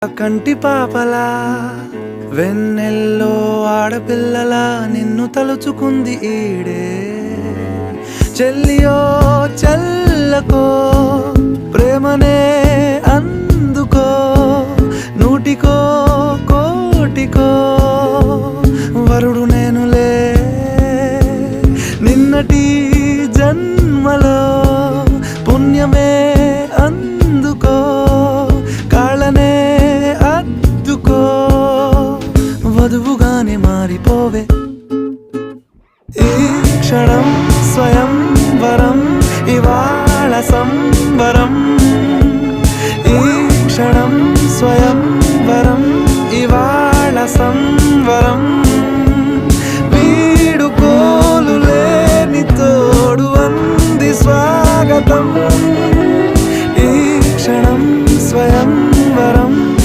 కంటి పాపలా వెన్నెల్లో ఆడపిల్లలా నిన్ను తలుచుకుంది ఈడే చెల్లియో చల్లకో ప్రేమనే అందుకో నూటికో కోటికో వరుడు నేనులే నిన్నటి జన్మలో పుణ్యమే అందుకో కాళ్ళనే అద్దుకో వధువుగానే మారిపోవే ఈ క్షణం స్వయం వరం ఇవాళ సంబరం ఈ క్షణం స్వయం